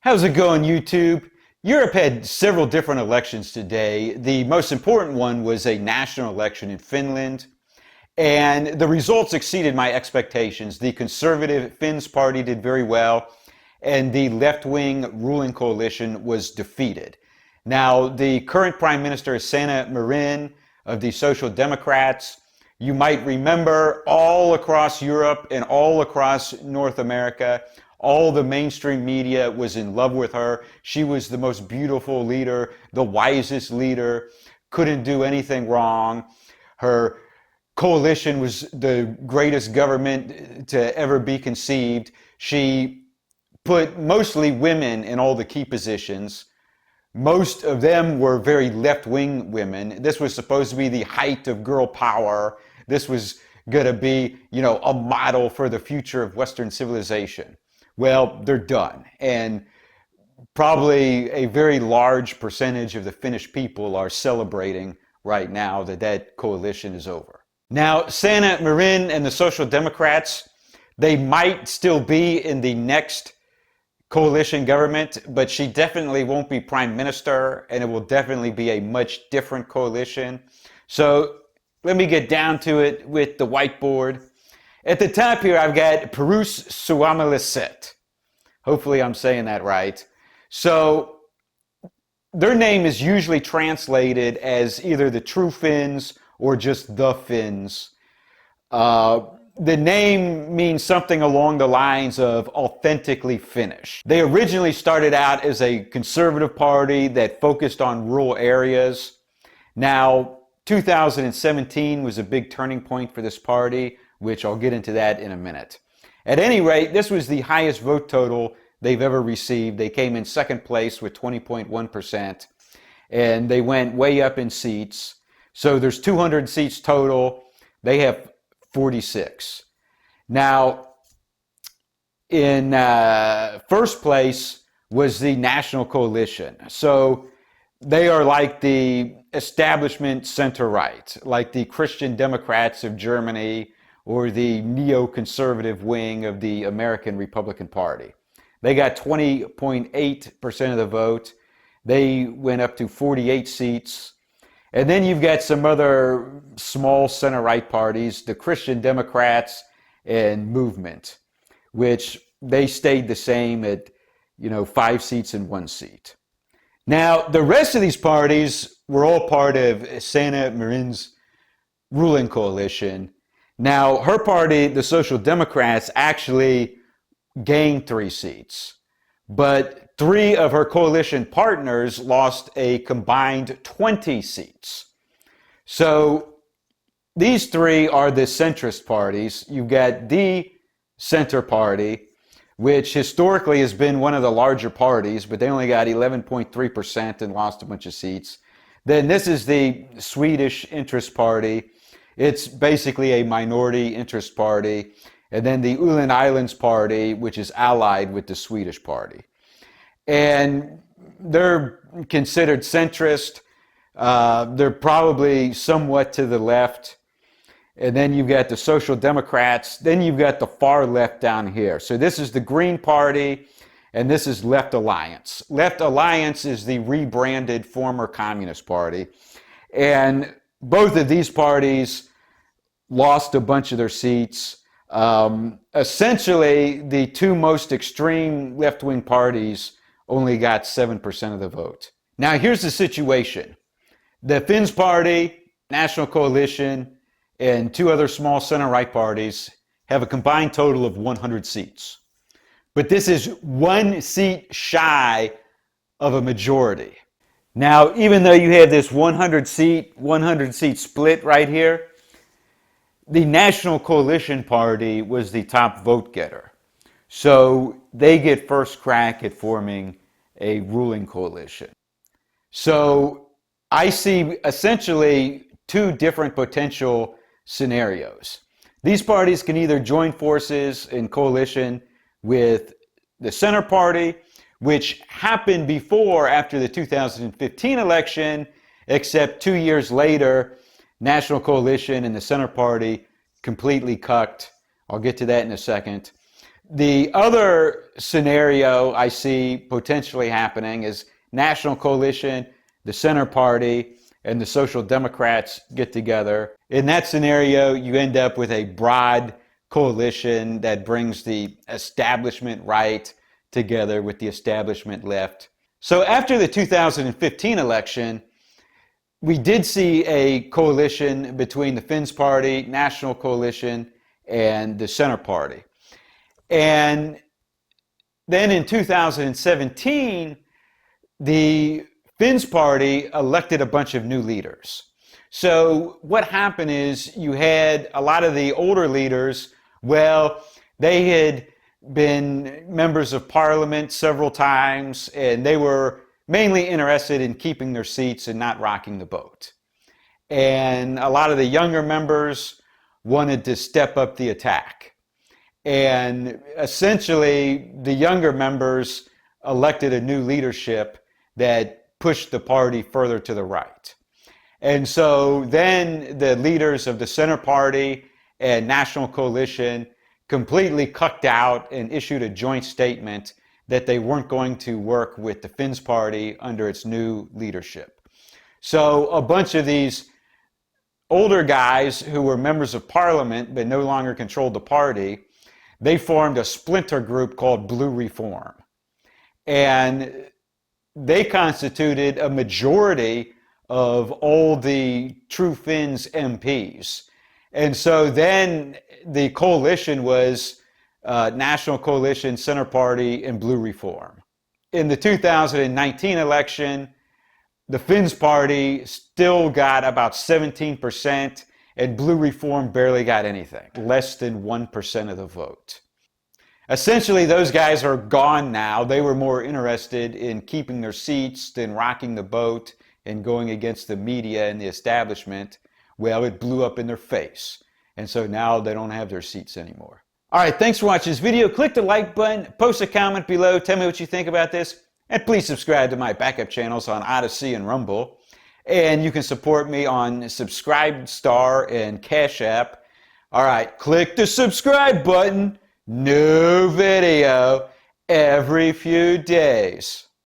How's it going, YouTube? Europe had several different elections today. The most important one was a national election in Finland, and the results exceeded my expectations. The conservative Finns party did very well, and the left-wing ruling coalition was defeated. Now, the current Prime Minister is Sanna Marin of the Social Democrats. You might remember all across Europe and all across North America, all the mainstream media was in love with her. She was the most beautiful leader, the wisest leader, couldn't do anything wrong. Her coalition was the greatest government to ever be conceived. She put mostly women in all the key positions. Most of them were very left-wing women. This was supposed to be the height of girl power. This was going to be, a model for the future of Western civilization. Well, they're done. And probably a very large percentage of the Finnish people are celebrating right now that coalition is over. Now, Sanna Marin and the Social Democrats, they might still be in the next coalition government, but she definitely won't be prime minister, and it will definitely be a much different coalition. So let me get down to it with the whiteboard. At the top here, I've got Perussuomalaiset. Hopefully I'm saying that right. So their name is usually translated as either the True Finns or just the Finns. The name means something along the lines of authentically Finnish. They originally started out as a conservative party that focused on rural areas. Now, 2017 was a big turning point for this party, which I'll get into that in a minute. At any rate, this was the highest vote total they've ever received. They came in second place with 20.1%, and they went way up in seats. So there's 200 seats total. They have 46. Now, in first place was the National Coalition. So they are like the establishment center-right, like the Christian Democrats of Germany or the neoconservative wing of the American Republican Party. They got 20.8% of the vote. They went up to 48 seats. And then you've got some other small center-right parties, the Christian Democrats and Movement, which they stayed the same at, 5 seats and 1 seat. Now, the rest of these parties were all part of Sanna Marin's ruling coalition. Now, her party, the Social Democrats, actually gained 3 seats, but 3 of her coalition partners lost a combined 20 seats. So these 3 are the centrist parties. You've got the Center Party, which historically has been one of the larger parties, but they only got 11.3% and lost a bunch of seats. Then this is the Swedish Interest Party. It's basically a minority interest party. And then the Ulen Islands Party, which is allied with the Swedish Party. And they're considered centrist. They're probably somewhat to the left. And then you've got the Social Democrats. Then you've got the far left down here. So this is the Green Party, and this is Left Alliance. Left Alliance is the rebranded former Communist Party. And both of these parties lost a bunch of their seats. Essentially, the 2 most extreme left-wing parties only got 7% of the vote. Now, here's the situation. The Finns Party, National Coalition, and 2 other small center-right parties have a combined total of 100 seats. But this is 1 seat shy of a majority. Now, even though you have this 100 seat split right here, the National Coalition Party was the top vote getter. So they get first crack at forming a ruling coalition. So I see essentially 2 different potential scenarios. These parties can either join forces in coalition with the Center Party, which happened before after the 2015 election, except 2 years later, National Coalition and the Center Party completely cucked. I'll get to that in a second. The other scenario I see potentially happening is National Coalition, the Center Party, and the Social Democrats get together. In that scenario, you end up with a broad coalition that brings the establishment right together with the establishment left. So after the 2015 election, we did see a coalition between the Finns Party, National Coalition, and the Center Party. And then in 2017, the Finns Party elected a bunch of new leaders. So what happened is you had a lot of the older leaders, well, they had been members of parliament several times, and they were mainly interested in keeping their seats and not rocking the boat. And a lot of the younger members wanted to step up the attack. And essentially, the younger members elected a new leadership that pushed the party further to the right. And so then the leaders of the Center Party and National Coalition completely cucked out and issued a joint statement that they weren't going to work with the Finns Party under its new leadership. So a bunch of these older guys who were members of parliament but no longer controlled the party, they formed a splinter group called Blue Reform. And they constituted a majority of all the true Finns MPs. And so then the coalition was National Coalition, Center Party, and Blue Reform. In the 2019 election, the Finns Party still got about 17%, and Blue Reform barely got anything, less than 1% of the vote. Essentially, those guys are gone now. They were more interested in keeping their seats than rocking the boat and going against the media and the establishment. Well, it blew up in their face. And so now they don't have their seats anymore. All right, thanks for watching this video. Click the like button, post a comment below, tell me what you think about this, and please subscribe to my backup channels on Odyssey and Rumble. And you can support me on Subscribestar and Cash App. All right, click the subscribe button. New video every few days.